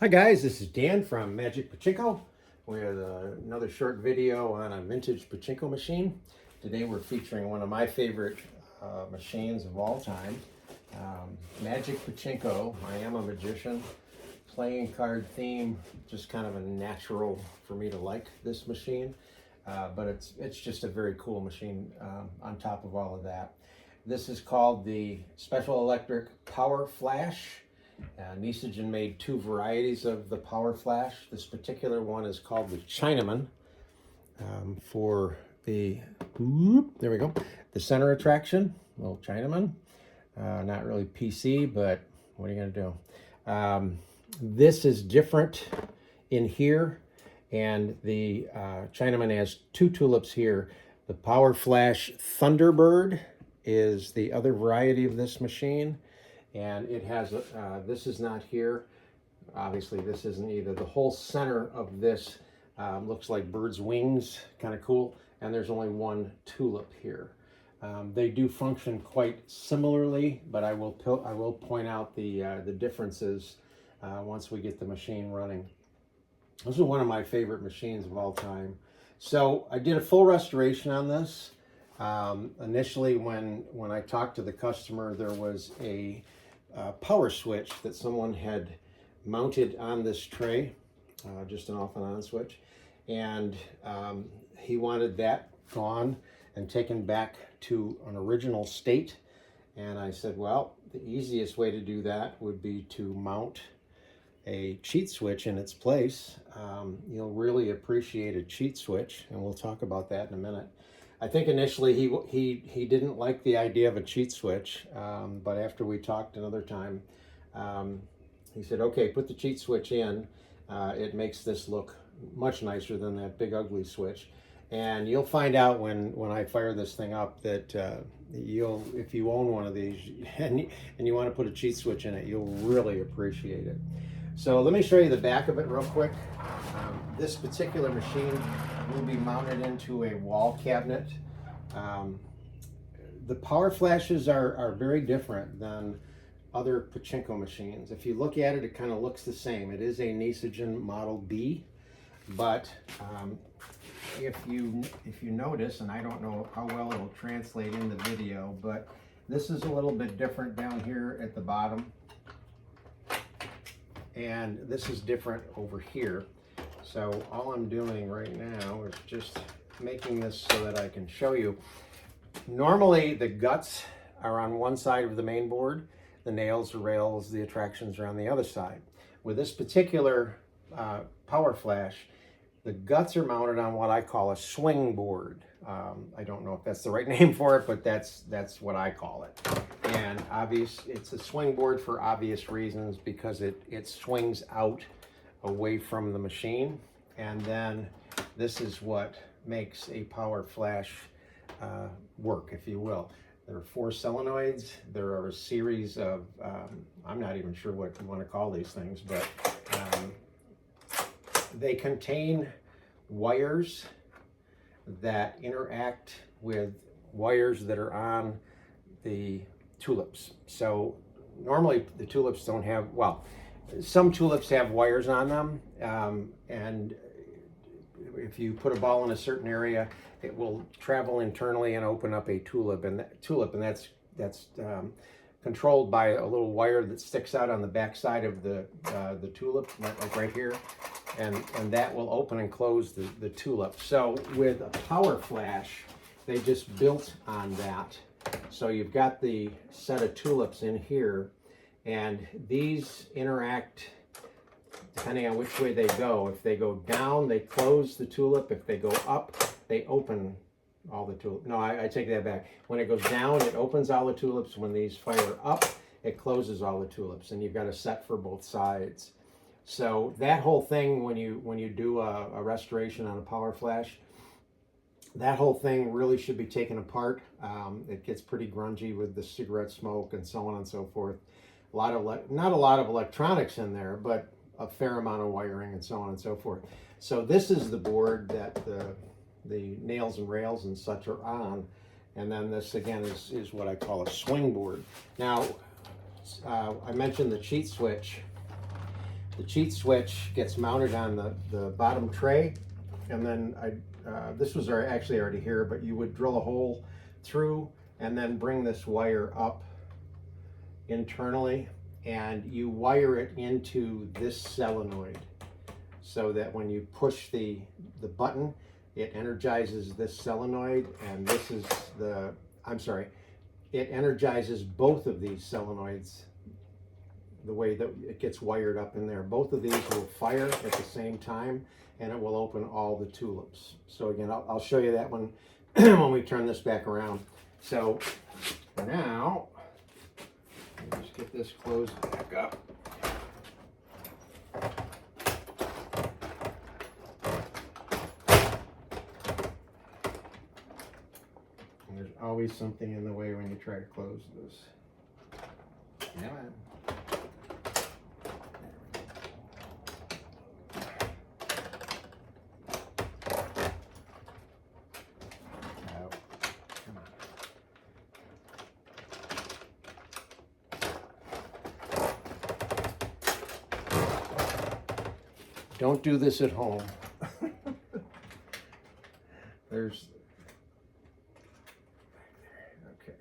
Hi guys, this is Dan from Magic Pachinko with another short video on a vintage pachinko machine. Today we're featuring one of my favorite machines of all time, Magic Pachinko. I am a magician. Playing card theme, just kind of a natural for me to like this machine, but it's just a very cool machine on top of all of that. This is called the Special Electric Power Flash. Nishijin made two varieties of the Power Flash. This particular one is called the Chinaman for the, there we go, the center attraction, little Chinaman. Not really PC, but what are you going to do? This is different in here, and the Chinaman has two tulips here. The Power Flash Thunderbird is the other variety of this machine. And it has, this is not here. Obviously, this isn't either. The whole center of this looks like bird's wings, kind of cool. And there's only one tulip here. They do function quite similarly, but I will point out the differences once we get the machine running. This is one of my favorite machines of all time. So I did a full restoration on this. Initially, when I talked to the customer, there was a power switch that someone had mounted on this tray, just an off and on switch, and he wanted that gone and taken back to an original state. And I said, well, the easiest way to do that would be to mount a cheat switch in its place. You'll really appreciate a cheat switch, and we'll talk about that in a minute. I think initially he didn't like the idea of a cheat switch, but after we talked another time, he said, okay, put the cheat switch in. It makes this look much nicer than that big ugly switch. And you'll find out when I fire this thing up that if you own one of these and you want to put a cheat switch in it, you'll really appreciate it. So let me show you the back of it real quick. This particular machine will be mounted into a wall cabinet. The Power Flashes are very different than other pachinko machines. If you look at it, it kind of looks the same. It is a Nishijin Model B, but if you notice, and I don't know how well it'll translate in the video, but this is a little bit different down here at the bottom, and this is different over here. So all I'm doing right now is just making this so that I can show you. Normally the guts are on one side of the main board, the nails, the rails, the attractions are on the other side. With this particular Power Flash, the guts are mounted on what I call a swing board. I don't know if that's the right name for it, but that's what I call it. And it's a swing board for obvious reasons, because it swings out away from the machine, and then this is what makes a Power Flash work, if you will. There are 4 solenoids. There are a series of I'm not even sure what you want to call these things, but they contain wires that interact with wires that are on the tulips. So normally the tulips don't have, well, some tulips have wires on them, and if you put a ball in a certain area, it will travel internally and open up a tulip, and that's controlled by a little wire that sticks out on the back side of the tulip, like right here, and that will open and close the tulip. So with a Power Flash, they just built on that. So you've got the set of tulips in here, and these interact depending on which way they go. If they go down, they close the tulip. If they go up, they open all the tulips. No, I take that back. When it goes down, it opens all the tulips. When these fire up, it closes all the tulips, and you've got a set for both sides. So that whole thing, when you do a restoration on a Power Flash, that whole thing really should be taken apart. It gets pretty grungy with the cigarette smoke and so on and so forth. Not a lot of electronics in there, but a fair amount of wiring and so on and so forth. So this is the board that the nails and rails and such are on, and then this again is what I call a swing board. Now, I mentioned the cheat switch. The cheat switch gets mounted on the bottom tray, and then this was actually already here, but you would drill a hole through and then bring this wire up internally, and you wire it into this solenoid so that when you push the button, it energizes this solenoid, and this is it energizes both of these solenoids the way that it gets wired up in there. Both of these will fire at the same time, and it will open all the tulips. So again, I'll show you that one when we turn this back around. So for now, let me just get this closed back up. And there's always something in the way when you try to close this. Come on. Don't do this at home. There's, okay.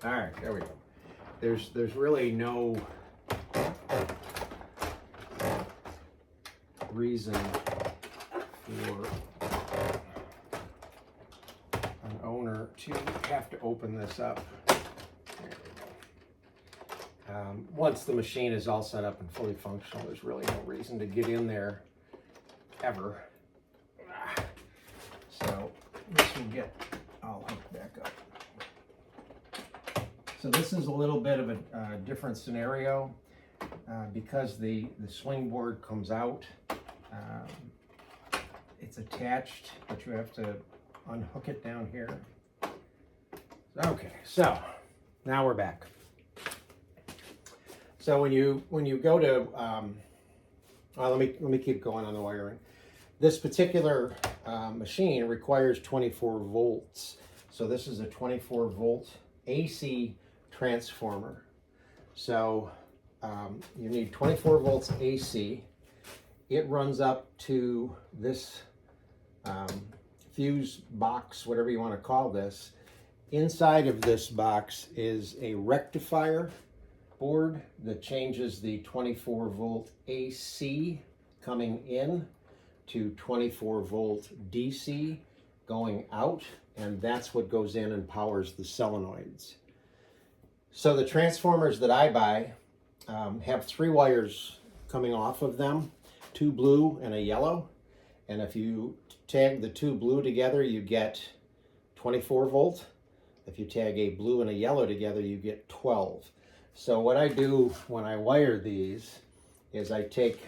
All right, there we go. There's really no reason for an owner to have to open this up. There we go. Once the machine is all set up and fully functional, there's really no reason to get in there ever. So this will get all hooked back up. So this is a little bit of a different scenario because the swing board comes out. It's attached, but you have to unhook it down here. Okay, so now we're back. So when you go to, let me keep going on the wiring. This particular machine requires 24 volts. So this is a 24 volt AC transformer. So you need 24 volts AC. It runs up to this fuse box, whatever you want to call this. Inside of this box is a rectifier board that changes the 24 volt AC coming in to 24 volt DC going out, and that's what goes in and powers the solenoids. So the transformers that I buy have 3 wires coming off of them, 2 blue and a yellow, and if you tag the 2 blue together, you get 24 volt. If you tag a blue and a yellow together, you get 12. So what I do when I wire these is I take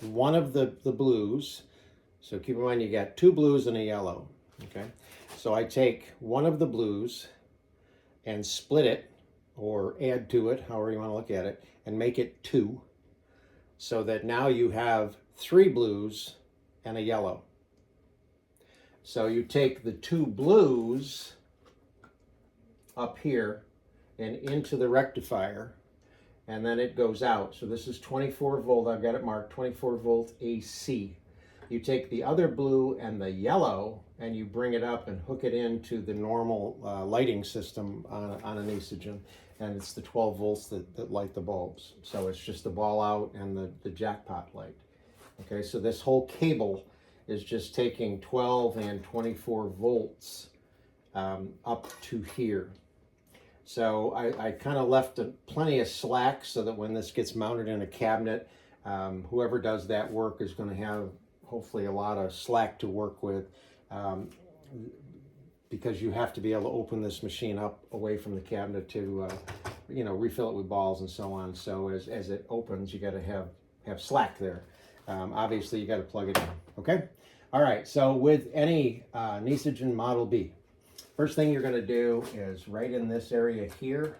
one of the blues. So keep in mind you got 2 blues and a yellow, okay? So I take one of the blues and split it, or add to it, however you want to look at it, and make it 2, so that now you have 3 blues and a yellow. So you take the 2 blues up here and into the rectifier, and then it goes out. So this is 24 volt, I've got it marked, 24 volt AC. You take the other blue and the yellow and you bring it up and hook it into the normal lighting system on an Nishijin, and it's the 12 volts that light the bulbs. So it's just the ball out and the jackpot light. Okay, so this whole cable is just taking 12 and 24 volts up to here. So I kind of left plenty of slack so that when this gets mounted in a cabinet, whoever does that work is going to have hopefully a lot of slack to work with, because you have to be able to open this machine up away from the cabinet to refill it with balls and so on. So as it opens, you got to have slack there. Obviously you got to plug it in. Okay, all right. So with any Nishijin Model B, first thing you're going to do is right in this area here,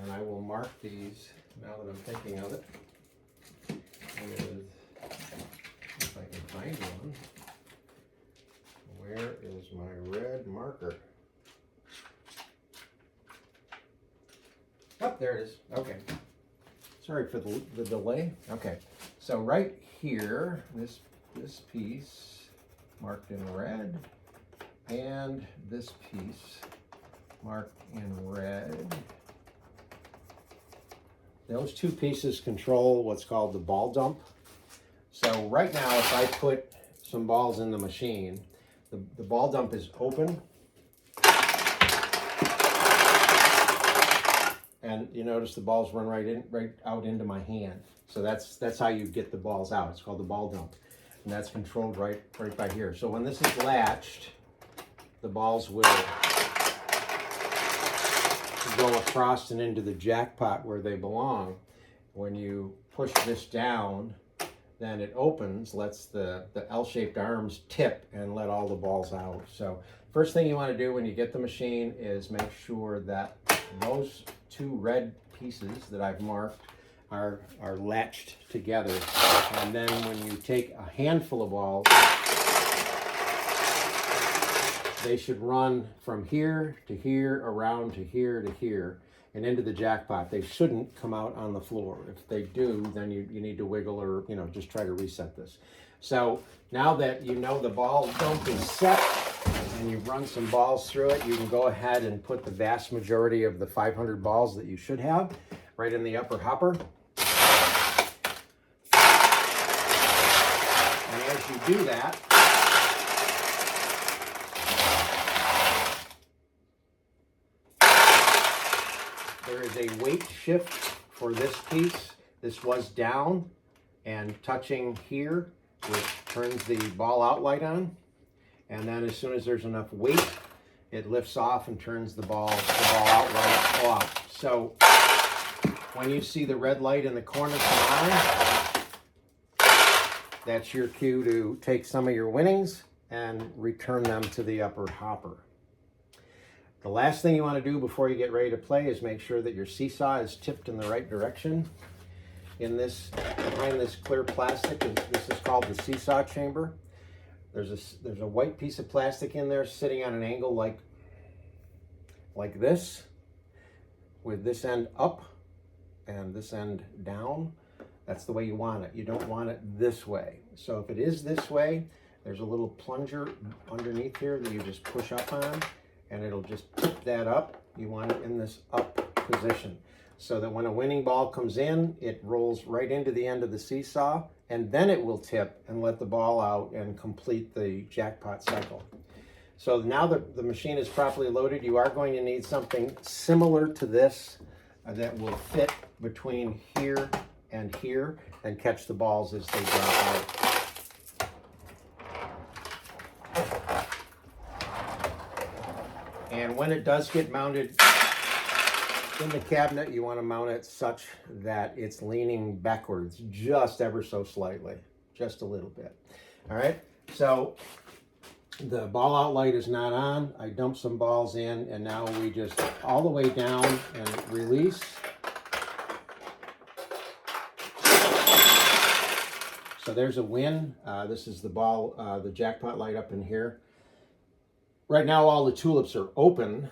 and I will mark these now that I'm thinking of it, if I can find one. Where is my red marker? Oh, there it is. Okay. Sorry for the delay. Okay. So right here, this piece marked in red, and this piece marked in red. Those two pieces control what's called the ball dump. So right now, if I put some balls in the machine, the ball dump is open. And you notice the balls run right out into my hand. So that's how you get the balls out. It's called the ball dump. And that's controlled right by here. So when this is latched, the balls will go across and into the jackpot where they belong. When you push this down, then it opens, lets the L-shaped arms tip and let all the balls out. So first thing you want to do when you get the machine is make sure that those two red pieces that I've marked are latched together. And then when you take a handful of balls, they should run from here to here, around to here, and into the jackpot. They shouldn't come out on the floor. If they do, then you need to wiggle or just try to reset this. So now that you know the ball dump is set and you've run some balls through it, you can go ahead and put the vast majority of the 500 balls that you should have right in the upper hopper. And as you do that, there is a weight shift for this piece. This was down and touching here, which turns the ball out light on. And then as soon as there's enough weight, it lifts off and turns the ball out light off. So when you see the red light in the corner come on, that's your cue to take some of your winnings and return them to the upper hopper. The last thing you want to do before you get ready to play is make sure that your seesaw is tipped in the right direction. Behind this clear plastic, this is called the seesaw chamber. There's a white piece of plastic in there sitting on an angle like this, with this end up and this end down. That's the way you want it. You don't want it this way. So if it is this way, there's a little plunger underneath here that you just push up on, and it'll just tip that up. You want it in this up position so that when a winning ball comes in, it rolls right into the end of the seesaw, and then it will tip and let the ball out and complete the jackpot cycle. So now that the machine is properly loaded, you are going to need something similar to this that will fit between here and here and catch the balls as they drop out. And when it does get mounted in the cabinet, you want to mount it such that it's leaning backwards just ever so slightly, just a little bit. All right, so the ball out light is not on. I dumped some balls in, and now we just all the way down and release. So there's a win. This is the ball, the jackpot light up in here. Right now, all the tulips are open,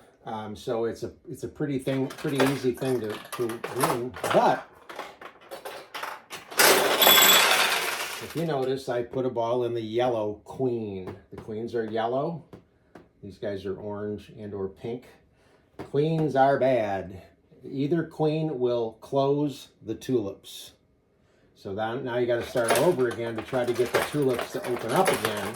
so it's a pretty easy thing to win. But if you notice, I put a ball in the yellow queen. The queens are yellow. These guys are orange and or pink. Queens are bad. Either queen will close the tulips. So now you got to start over again to try to get the tulips to open up again.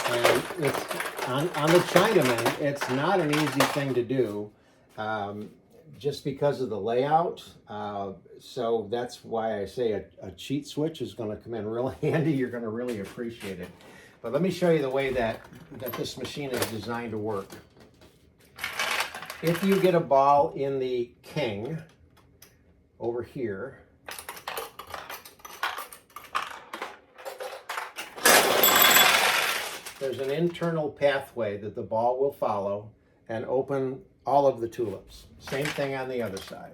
And it's on the Chinaman, it's not an easy thing to do, just because of the layout. So that's why I say a cheat switch is going to come in real handy. You're going to really appreciate it. But let me show you the way that this machine is designed to work. If you get a ball in the king over here, there's an internal pathway that the ball will follow and open all of the tulips. Same thing on the other side.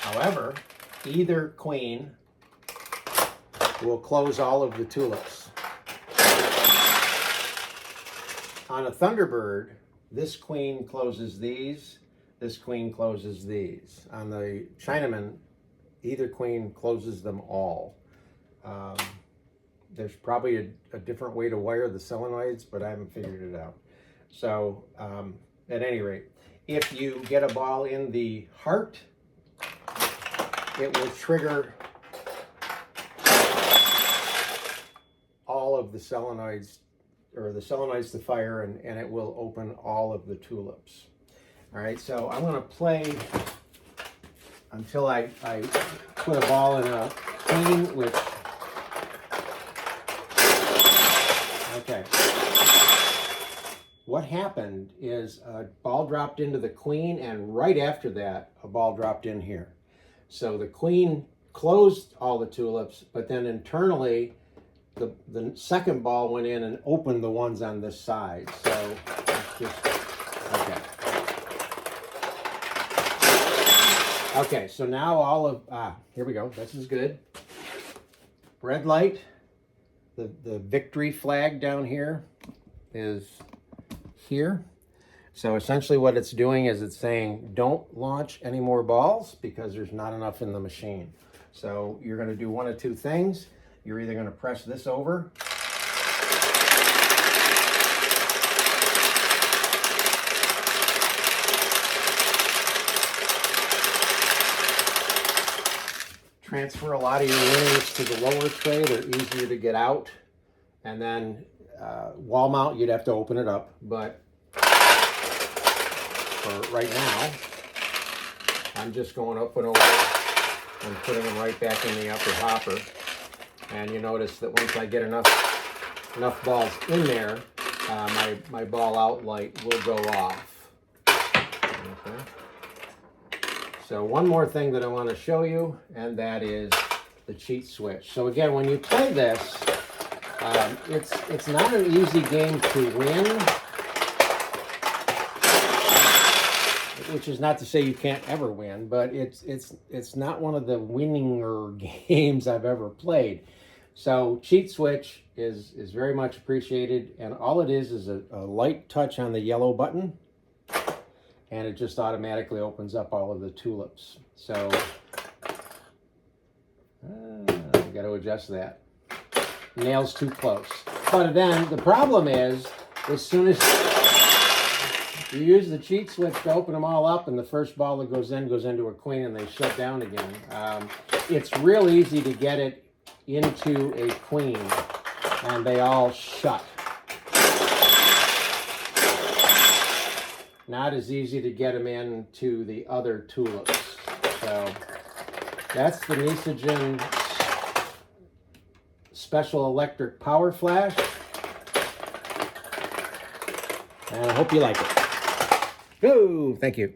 However, either queen will close all of the tulips. On a Thunderbird, this queen closes these, this queen closes these. On the Chinaman, either queen closes them all. There's probably a different way to wire the solenoids, but I haven't figured it out. So at any rate, if you get a ball in the heart, it will trigger all of the solenoids, or the solenoids to fire, and it will open all of the tulips. All right, so I'm going to play until I put a ball in a queen, which, okay. What happened is a ball dropped into the queen, and right after that, a ball dropped in here. So the queen closed all the tulips, but then internally, the second ball went in and opened the ones on this side. So it's just, okay. Okay, so now all of, here we go. This is good. Red light, the victory flag down here is here. So essentially what it's doing is it's saying, don't launch any more balls because there's not enough in the machine. So you're going to do one of two things. You're either going to press this over, transfer a lot of your winnings to the lower tray. They're easier to get out. And then wall mount, you'd have to open it up. But for right now, I'm just going up and over and putting them right back in the upper hopper. And you notice that once I get enough balls in there, my ball out light will go off. Okay. So one more thing that I want to show you, and that is the cheat switch. So again, when you play this, it's not an easy game to win, which is not to say you can't ever win, but it's not one of the winninger games I've ever played. So cheat switch is very much appreciated, and all it is a light touch on the yellow button, and it just automatically opens up all of the tulips. So I got to adjust that. Nail's too close. But then the problem is, as soon as you use the cheat switch to open them all up, and the first ball that goes into a queen, and they shut down again. It's real easy to get it into a queen, and they all shut. Not as easy to get them into the other tulips. So that's the Nishijin Special Electric Power Flash, and I hope you like it. Oh, thank you.